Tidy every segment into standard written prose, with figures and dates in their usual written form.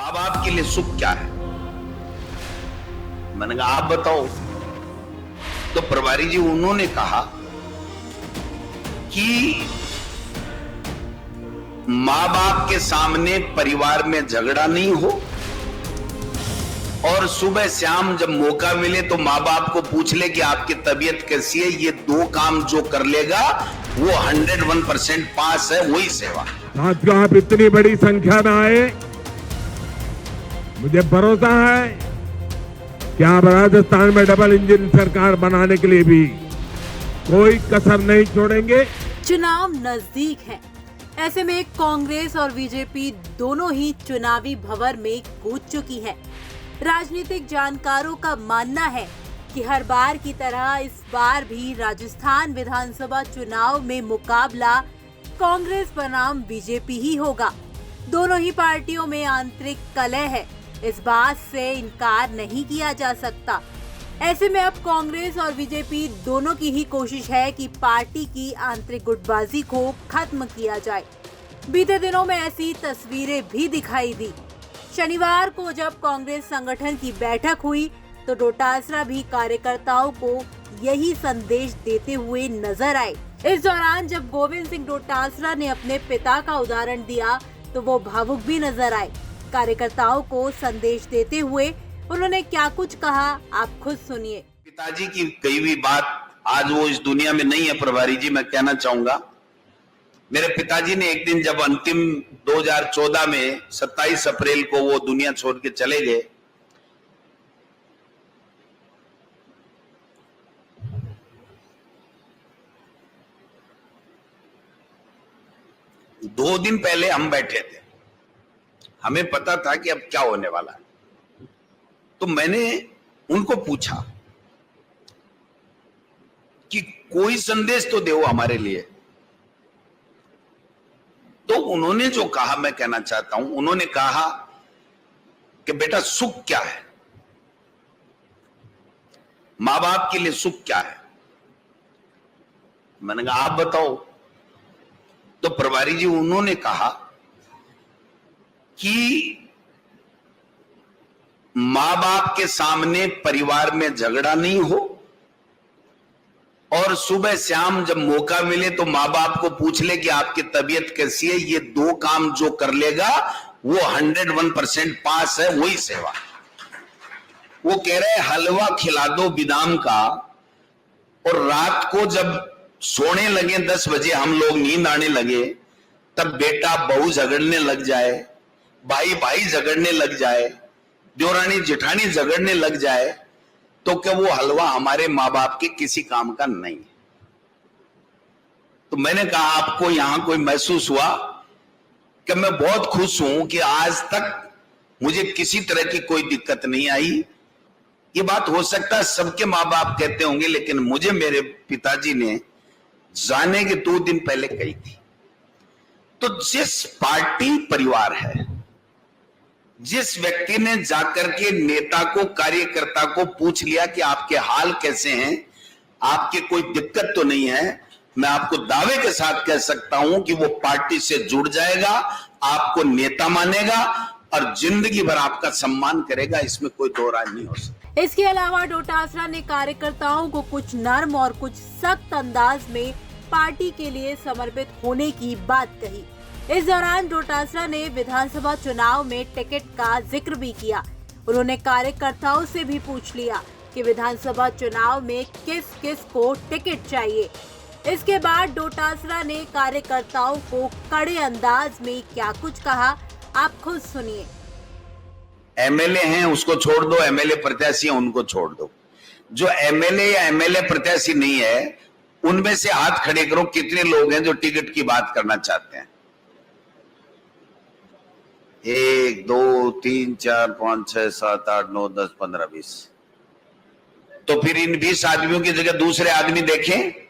माँ बाप के लिए सुख क्या है? मैंने कहा आप बताओ। तो प्रभारी जी उन्होंने कहा कि माँ बाप के सामने परिवार में झगड़ा नहीं हो और सुबह शाम जब मौका मिले तो माँ बाप को पूछ ले कि आपकी तबीयत कैसी है। ये दो काम जो कर लेगा वो 101% पास है, वही सेवा। साथियों, आप इतनी बड़ी संख्या में आए, मुझे भरोसा है कि आप राजस्थान में डबल इंजन सरकार बनाने के लिए भी कोई कसर नहीं छोड़ेंगे। चुनाव नजदीक है, ऐसे में कांग्रेस और बीजेपी दोनों ही चुनावी भंवर में कूद चुकी है। राजनीतिक जानकारों का मानना है कि हर बार की तरह इस बार भी राजस्थान विधानसभा चुनाव में मुकाबला कांग्रेस बनाम बीजेपी ही होगा। दोनों ही पार्टियों में आंतरिक कलह है, इस बात से इनकार नहीं किया जा सकता। ऐसे में अब कांग्रेस और बीजेपी दोनों की ही कोशिश है कि पार्टी की आंतरिक गुटबाजी को खत्म किया जाए। बीते दिनों में ऐसी तस्वीरें भी दिखाई दी। शनिवार को जब कांग्रेस संगठन की बैठक हुई तो डोटासरा भी कार्यकर्ताओं को यही संदेश देते हुए नजर आए। इस दौरान जब गोविंद सिंह डोटासरा ने अपने पिता का उदाहरण दिया तो वो भावुक भी नजर आए। कार्यकर्ताओं को संदेश देते हुए उन्होंने क्या कुछ कहा, आप खुद सुनिए। पिताजी की कही हुई बात आज वो इस दुनिया में नहीं है। प्रभारी जी, मैं कहना चाहूंगा, मेरे पिताजी ने एक दिन जब अंतिम 2014 में 27 अप्रैल को वो दुनिया छोड़ के चले गए, दो दिन पहले हम बैठे थे, हमें पता था कि अब क्या होने वाला है। तो मैंने उनको पूछा कि कोई संदेश तो दो हमारे लिए। तो उन्होंने जो कहा मैं कहना चाहता हूं, उन्होंने कहा कि बेटा सुख क्या है, मां बाप के लिए सुख क्या है। मैंने कहा आप बताओ। तो प्रभारी जी उन्होंने कहा कि मां बाप के सामने परिवार में झगड़ा नहीं हो और सुबह शाम जब मौका मिले तो माँ बाप को पूछ ले कि आपकी तबीयत कैसी है। ये दो काम जो कर लेगा वो 101% पास है, वही सेवा। वो कह रहे हलवा खिला दो बादाम का और रात को जब सोने लगे 10 बजे, हम लोग नींद आने लगे, तब बेटा बहू झगड़ने लग जाए, भाई भाई झगड़ने लग जाए, देवरानी जेठानी झगड़ने लग जाए, तो क्या वो हलवा हमारे माँ बाप के किसी काम का नहीं है। तो मैंने कहा आपको यहां कोई महसूस हुआ कि मैं बहुत खुश हूं कि आज तक मुझे किसी तरह की कोई दिक्कत नहीं आई। ये बात हो सकता है सबके माँ बाप कहते होंगे, लेकिन मुझे मेरे पिताजी ने जाने के 2 दिन पहले कही थी। तो जिस पार्टी परिवार है, जिस व्यक्ति ने जाकर के नेता को, कार्यकर्ता को पूछ लिया कि आपके हाल कैसे हैं, आपके कोई दिक्कत तो नहीं है, मैं आपको दावे के साथ कह सकता हूं कि वो पार्टी से जुड़ जाएगा, आपको नेता मानेगा और जिंदगी भर आपका सम्मान करेगा। इसमें कोई दो राय नहीं हो सकता। इसके अलावा डोटासरा ने कार्यकर्ताओं को कुछ नर्म और कुछ सख्त अंदाज में पार्टी के लिए समर्पित होने की बात कही। इस दौरान डोटासरा ने विधानसभा चुनाव में टिकट का जिक्र भी किया। उन्होंने कार्यकर्ताओं से भी पूछ लिया कि विधानसभा चुनाव में किस किस को टिकट चाहिए। इसके बाद डोटासरा ने कार्यकर्ताओं को कड़े अंदाज में क्या कुछ कहा, आप खुद सुनिए। एमएलए हैं उसको छोड़ दो, एमएलए प्रत्याशी हैं उनको छोड़ दो। जो एमएलए या एमएलए प्रत्याशी नहीं है उनमें से हाथ खड़े करो, कितने लोग हैं जो टिकट की बात करना चाहते हैं? 1 2 3 4 5 6 7 8 9 10 15 20। तो फिर इन 20 आदमियों की जगह दूसरे आदमी देखें।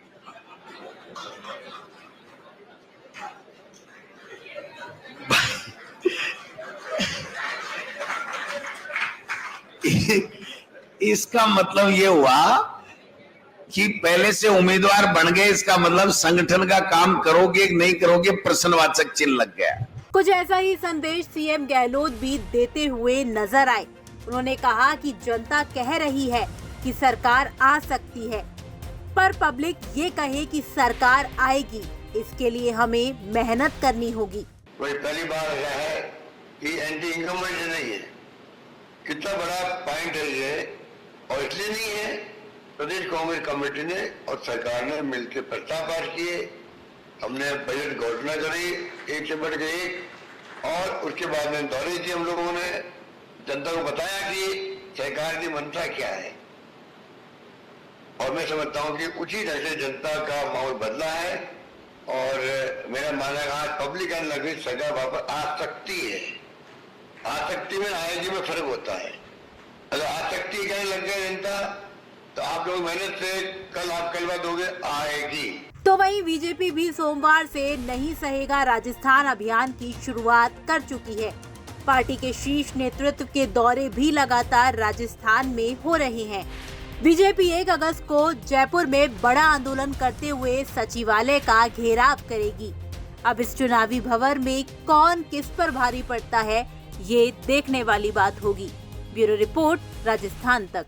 इसका मतलब ये हुआ कि पहले से उम्मीदवार बन गए, इसका मतलब संगठन का काम करोगे कि नहीं करोगे प्रश्नवाचक चिन्ह लग गया। कुछ ऐसा ही संदेश सीएम गहलोत भी देते हुए नजर आए। उन्होंने कहा कि जनता कह रही है कि सरकार आ सकती है, पर पब्लिक ये कहे कि सरकार आएगी, इसके लिए हमें मेहनत करनी होगी। वही पहली बार है कि एंटी इनकम्बेंट नहीं है, कितना बड़ा पॉइंट है ये, और इसलिए नहीं है, प्रदेश कांग्रेस कमेटी ने और सरकार ने मिलकर प्रस्ताव पास किए, हमने बजट घोषणा करी एक से बढ़ के एक, और उसके बाद में दौरे किए हम लोगों ने, जनता को बताया कि सरकार की मंशा क्या है, और मैं समझता हूँ कि उसी ढंग से जनता का माहौल बदला है, और मेरा मानना है आज पब्लिक एंड लगे सरकार वापस आ सकती है। आसक्ति में आएगी में फर्क होता है। अगर आसक्ति कहने लग गए जनता तो आप लोग मेहनत से कल आप कल बाद दोगे, आएगी। तो वहीं बीजेपी भी सोमवार से नहीं सहेगा राजस्थान अभियान की शुरुआत कर चुकी है। पार्टी के शीर्ष नेतृत्व के दौरे भी लगातार राजस्थान में हो रहे हैं। बीजेपी 1 अगस्त को जयपुर में बड़ा आंदोलन करते हुए सचिवालय का घेराव करेगी। अब इस चुनावी भंवर में कौन किस पर भारी पड़ता है, ये देखने वाली बात होगी। ब्यूरो रिपोर्ट, राजस्थान तक।